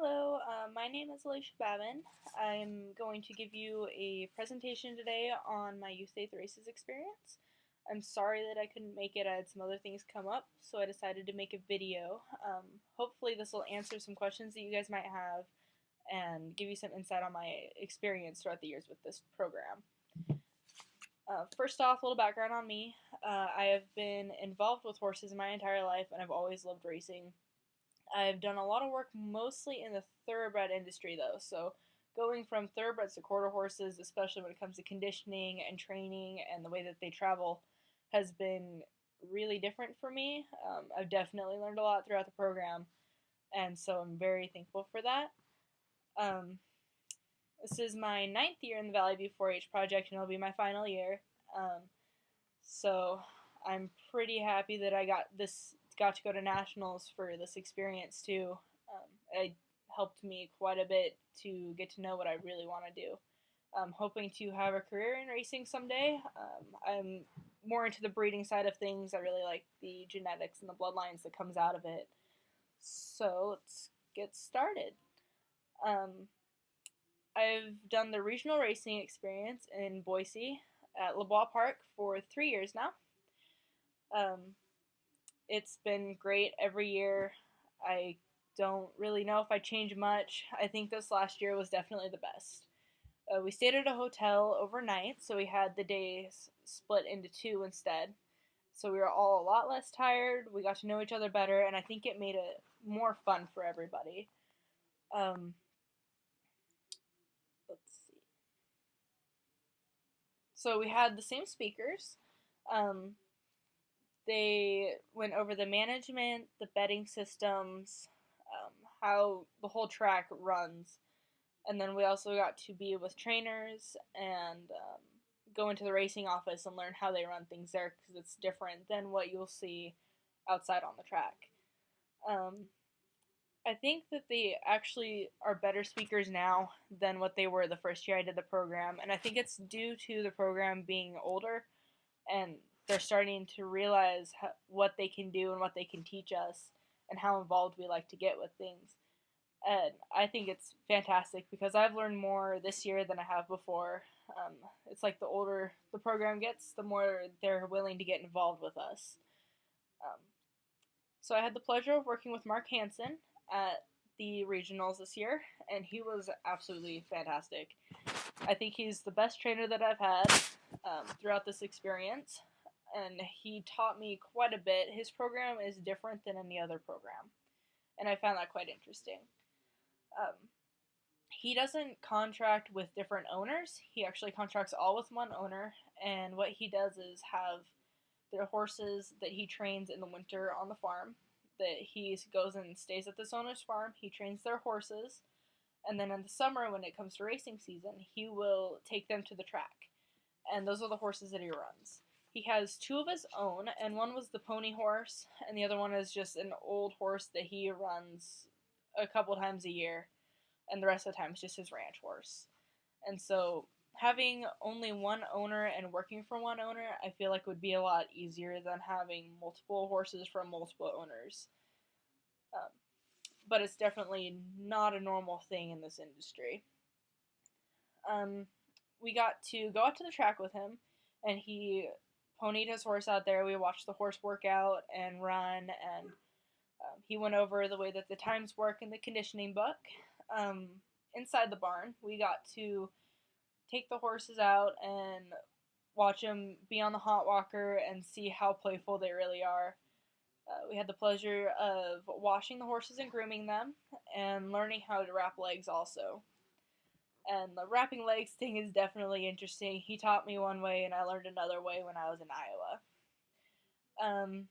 Hello, my name is Alatia Babin. I'm going to give you a presentation today on my youth eighth races experience. I'm sorry that I couldn't make it. I had some other things come up, so I decided to make a video. Hopefully this will answer some questions that you guys might have and give you some insight on my experience throughout the years with this program. First off, a little background on me. I have been involved with horses my entire life, and I've always loved racing. I've done a lot of work mostly in the thoroughbred industry though, so going from thoroughbreds to quarter horses, especially when it comes to conditioning and training and the way that they travel, has been really different for me. I've definitely learned a lot throughout the program, and so I'm very thankful for that. Um, this is my ninth year in the Valley View 4-H project, and it'll be my final year. So I'm pretty happy that I got to go to nationals for this experience too. It helped me quite a bit to get to know what I really want to do. I'm hoping to have a career in racing someday. I'm more into the breeding side of things. I really like the genetics and the bloodlines that comes out of it. So let's get started. I've done the regional racing experience in Boise at LeBois Park for 3 years now. It's been great every year. I don't really know if I change much. I think this last year was definitely the best. We stayed at a hotel overnight, so we had the days split into two instead. So we were all a lot less tired. We got to know each other better, and I think it made it more fun for everybody. Let's see. So we had the same speakers. They went over the management, the betting systems, how the whole track runs. And then we also got to be with trainers and go into the racing office and learn how they run things there because it's different than what you'll see outside on the track. I think that they actually are better speakers now than what they were the first year I did the program. And I think it's due to the program being older and they're starting to realize what they can do and what they can teach us and how involved we like to get with things. And I think it's fantastic because I've learned more this year than I have before. It's like the older the program gets, the more they're willing to get involved with us. So I had the pleasure of working with Mark Hansen at the regionals this year, and he was absolutely fantastic. I think he's the best trainer that I've had throughout this experience, and he taught me quite a bit. His program is different than any other program, and I found that quite interesting. He doesn't contract with different owners. He actually contracts all with one owner, and what he does is have the horses that he trains in the winter on the farm, that he goes and stays at this owner's farm. He trains their horses, and then in the summer when it comes to racing season, he will take them to the track, and those are the horses that he runs. He has two of his own, and one was the pony horse, and the other one is just an old horse that he runs a couple times a year, and the rest of the time it's just his ranch horse. And so having only one owner and working for one owner, I feel like would be a lot easier than having multiple horses from multiple owners. But it's definitely not a normal thing in this industry. We got to go out to the track with him, and he ponied his horse out there. We watched the horse work out and run, and he went over the way that the times work in the conditioning book. Inside the barn, we got to take the horses out and watch them be on the hot walker and see how playful they really are. We had the pleasure of washing the horses and grooming them and learning how to wrap legs also. And the wrapping legs thing is definitely interesting. He taught me one way and I learned another way when I was in Iowa.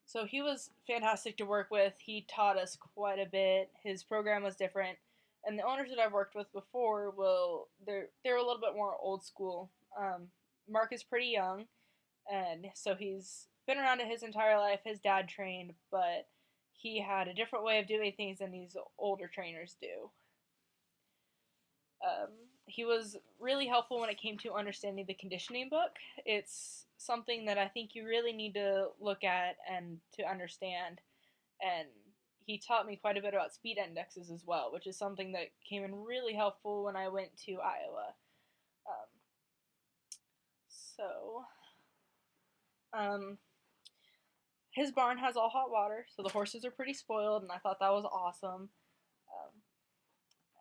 So he was fantastic to work with. He taught us quite a bit. His program was different. And the owners that I've worked with before they're a little bit more old school. Mark is pretty young, and so he's been around it his entire life. His dad trained, but he had a different way of doing things than these older trainers do. He was really helpful when it came to understanding the conditioning book. It's something that I think you really need to look at and to understand. And he taught me quite a bit about speed indexes as well, which is something that came in really helpful when I went to Iowa. Um, so, um, his barn has all hot water, so the horses are pretty spoiled, and I thought that was awesome.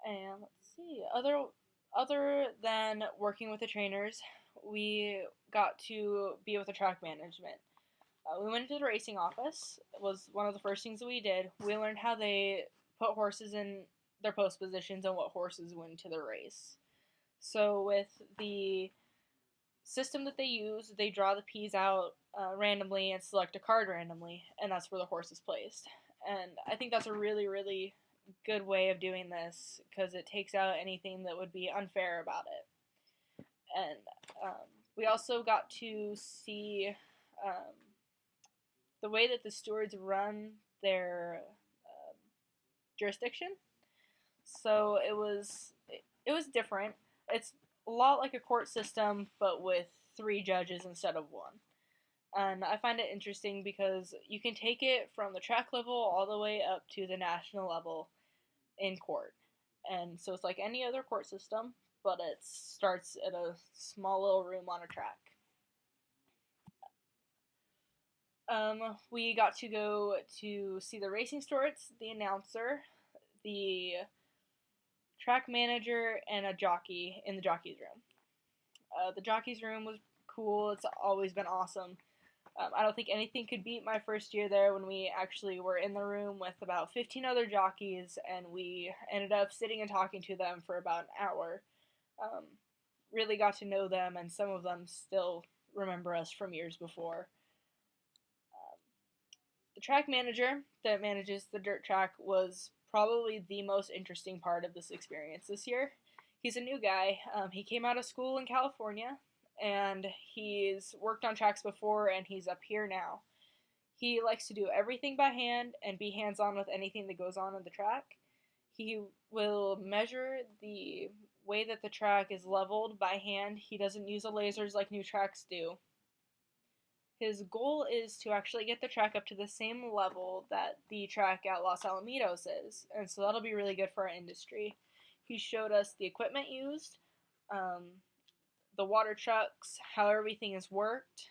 And let's see, other than working with the trainers, we got to be with the track management. We went to the racing office. It was one of the first things that we did. We learned how they put horses in their post positions and what horses win to the race. So with the system that they use, they draw the P's out randomly and select a card randomly, and that's where the horse is placed. And I think that's a really, really good way of doing this because it takes out anything that would be unfair about it. And we also got to see the way that the stewards run their jurisdiction. So it was different. It's a lot like a court system, but with 3 judges instead of 1. And I find it interesting because you can take it from the track level all the way up to the national level in court. And so it's like any other court system, but it starts at a small little room on a track. We got to go to see the racing stewards, the announcer, the track manager, and a jockey in the jockey's room. The jockey's room was cool. It's always been awesome. I don't think anything could beat my first year there when we actually were in the room with about 15 other jockeys, and we ended up sitting and talking to them for about an hour. Really got to know them, and some of them still remember us from years before. The track manager that manages the dirt track was probably the most interesting part of this experience this year. He's a new guy. He came out of school in California, and he's worked on tracks before, and he's up here now. He likes to do everything by hand and be hands-on with anything that goes on in the track. He will measure the way that the track is leveled by hand. He doesn't use the lasers like new tracks do. His goal is to actually get the track up to the same level that the track at Los Alamitos is, and so that'll be really good for our industry. He showed us the equipment used, the water trucks, how everything is worked,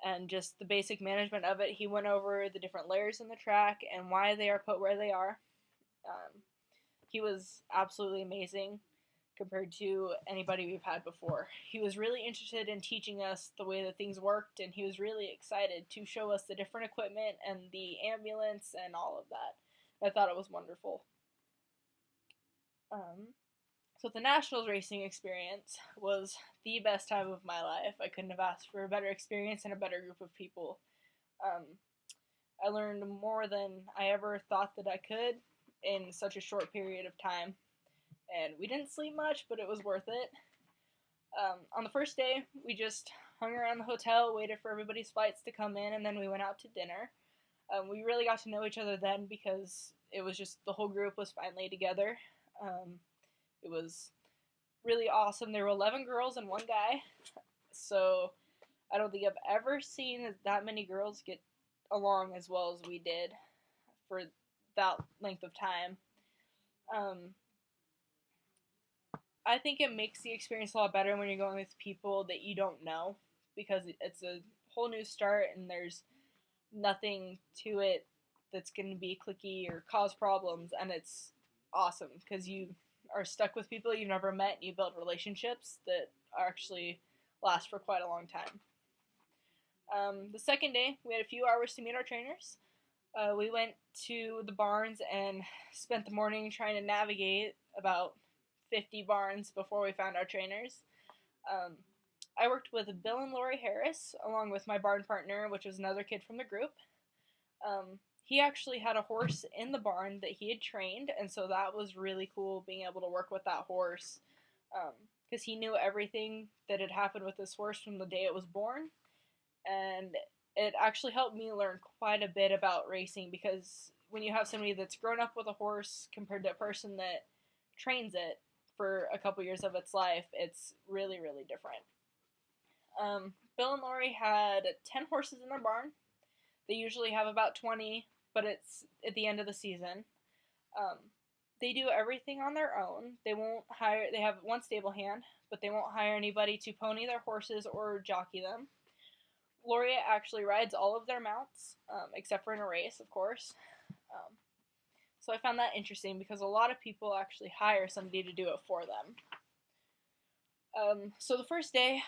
and just the basic management of it. He went over the different layers in the track and why they are put where they are. He was absolutely amazing compared to anybody we've had before. He was really interested in teaching us the way that things worked, and he was really excited to show us the different equipment and the ambulance and all of that. I thought it was wonderful. So the Nationals racing experience was the best time of my life. I couldn't have asked for a better experience and a better group of people. I learned more than I ever thought that I could in such a short period of time. And we didn't sleep much, but it was worth it. On the first day, we just hung around the hotel, waited for everybody's flights to come in, and then we went out to dinner. We really got to know each other then because it was just the whole group was finally together. It was really awesome. There were 11 girls and 1 guy, so I don't think I've ever seen that many girls get along as well as we did for that length of time. I think it makes the experience a lot better when you're going with people that you don't know, because it's a whole new start and there's nothing to it that's going to be cliquey or cause problems, and it's awesome because you are stuck with people you've never met and you build relationships that actually last for quite a long time. The second day, we had a few hours to meet our trainers. We went to the barns and spent the morning trying to navigate about 50 barns before we found our trainers. I worked with Bill and Lori Harris, along with my barn partner, which was another kid from the group. He actually had a horse in the barn that he had trained, and so that was really cool being able to work with that horse, because he knew everything that had happened with this horse from the day it was born, and it actually helped me learn quite a bit about racing, because when you have somebody that's grown up with a horse compared to a person that trains it for a couple years of its life, it's really, really different. Bill and Lori had 10 horses in their barn. They usually have about 20 but it's at the end of the season. Um, they do everything on their own. They have one stable hand, but they won't hire anybody to pony their horses or jockey them. Laureate actually rides all of their mounts, except for in a race, of course. Um, so I found that interesting because a lot of people actually hire somebody to do it for them. So the first day,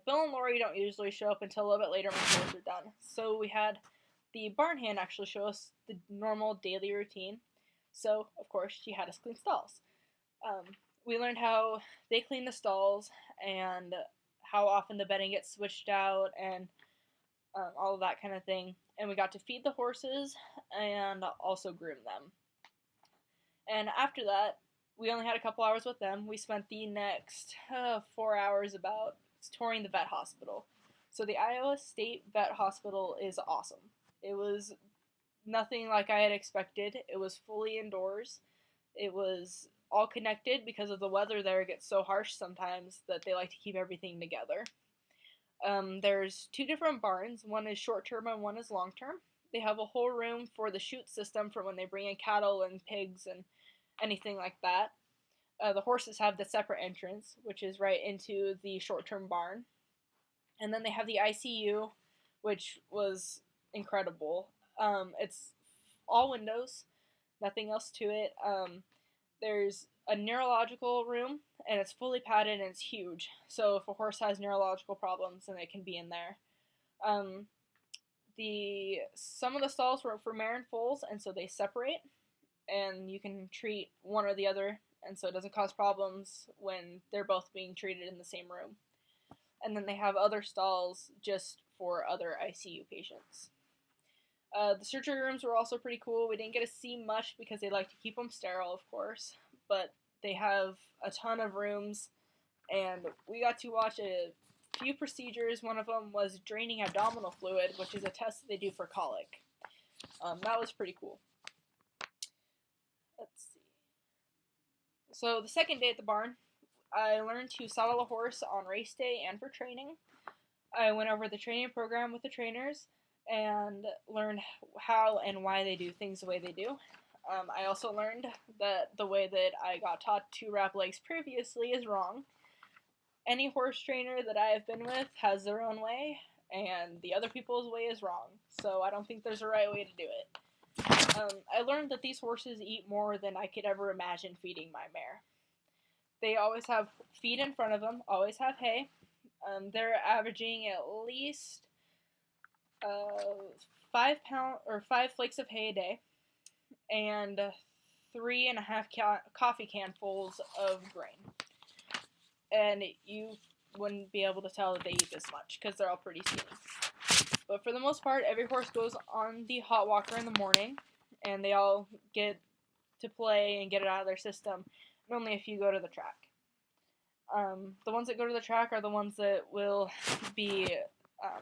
Bill and Lori don't usually show up until a little bit later when chores are done. So we had the barn hand actually show us the normal daily routine. So, of course, she had us clean stalls. We learned how they clean the stalls and how often the bedding gets switched out and all of that kind of thing. And we got to feed the horses and also groom them. And after that, we only had a couple hours with them. We spent the next 4 hours about touring the vet hospital. So the Iowa State Vet Hospital is awesome. It was nothing like I had expected. It was fully indoors. It was all connected because of the weather there gets so harsh sometimes that they like to keep everything together. There's 2 different barns. One is short-term and one is long-term. They have a whole room for the chute system for when they bring in cattle and pigs and anything like that. The horses have the separate entrance, which is right into the short-term barn. And then they have the ICU, which was incredible. It's all windows, nothing else to it. There's a neurological room, and it's fully padded and it's huge. So if a horse has neurological problems, then it can be in there. Some of the stalls were for mare and foals, and so they separate, and you can treat one or the other, and so it doesn't cause problems when they're both being treated in the same room. And then they have other stalls just for other ICU patients. The surgery rooms were also pretty cool. We didn't get to see much because they like to keep them sterile, of course, but they have a ton of rooms, and we got to watch a few procedures. One of them was draining abdominal fluid, which is a test that they do for colic. That was pretty cool. Let's see. So the second day at the barn, I learned to saddle a horse on race day and for training. I went over the training program with the trainers and learned how and why they do things the way they do. I also learned that the way that I got taught to wrap legs previously is wrong. Any horse trainer that I have been with has their own way, and the other people's way is wrong. So I don't think there's a right way to do it. I learned that these horses eat more than I could ever imagine feeding my mare. They always have feed in front of them, always have hay. They're averaging at least 5 flakes of hay a day, and 3.5 coffee canfuls of grain. And you wouldn't be able to tell that they eat this much because they're all pretty skinny. But for the most part, every horse goes on the hot walker in the morning, and they all get to play and get it out of their system, and only a few go to the track. The ones that go to the track are the ones that will be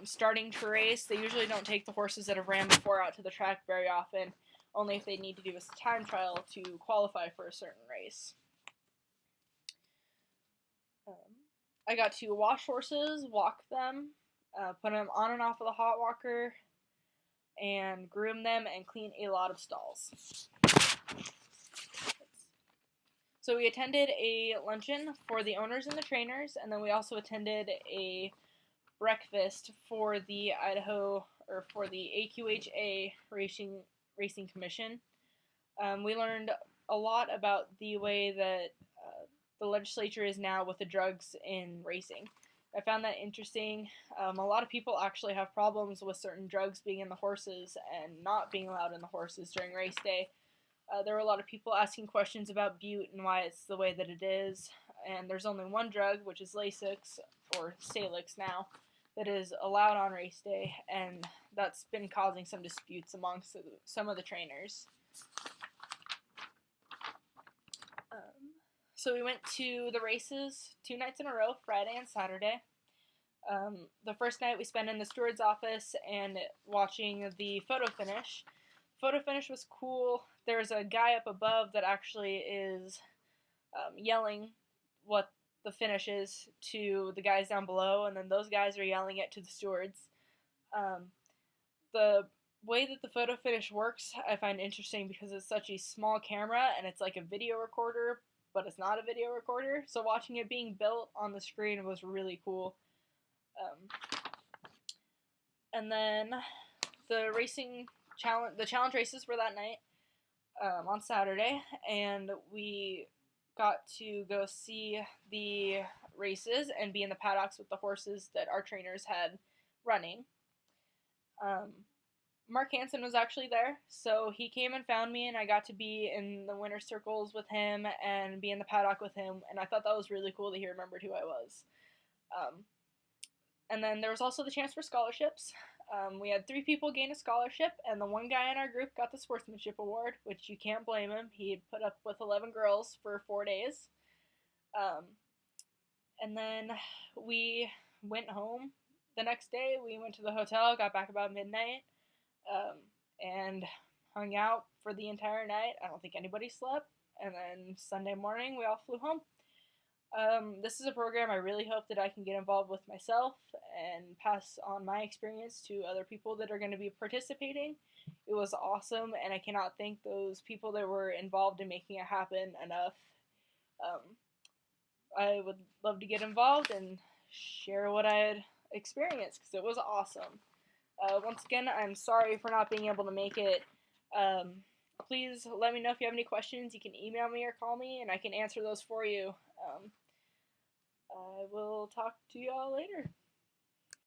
starting to race. They usually don't take the horses that have ran before out to the track very often, only if they need to do a time trial to qualify for a certain race. I got to wash horses, walk them, put them on and off of the hot walker, and groom them and clean a lot of stalls. So we attended a luncheon for the owners and the trainers, and then we also attended a breakfast for the AQHA Racing Commission. We learned a lot about the way that the legislature is now with the drugs in racing. I found that interesting. A lot of people actually have problems with certain drugs being in the horses and not being allowed in the horses during race day. There were a lot of people asking questions about bute and why it's the way that it is. And there's only one drug, which is Lasix, or Salix now, that is allowed on race day, and that's been causing some disputes amongst some of the trainers. So we went to the races 2 nights in a row, Friday and Saturday. The first night we spent in the steward's office and watching the photo finish. Photo finish was cool. There's a guy up above that actually is yelling what the finish is to the guys down below, and then those guys are yelling it to the stewards. The way that the photo finish works I find interesting because it's such a small camera and it's like a video recorder, but it's not a video recorder. So watching it being built on the screen was really cool. And then the challenge races were that night, on Saturday, and we got to go see the races and be in the paddocks with the horses that our trainers had running. Mark Hansen was actually there, so he came and found me, and I got to be in the winner's circles with him and be in the paddock with him, and I thought that was really cool that he remembered who I was. And then there was also the chance for scholarships. We had 3 people gain a scholarship, and the one guy in our group got the sportsmanship award, which you can't blame him. He had put up with 11 girls for 4 days. And then we went home the next day. We went to the hotel, got back about midnight, and hung out for the entire night. I don't think anybody slept. And then Sunday morning, we all flew home. This is a program I really hope that I can get involved with myself and pass on my experience to other people that are going to be participating. It was awesome, and I cannot thank those people that were involved in making it happen enough. I would love to get involved and share what I had experienced because it was awesome. Once again, I'm sorry for not being able to make it. Please let me know if you have any questions. You can email me or call me, and I can answer those for you. I will talk to you all later.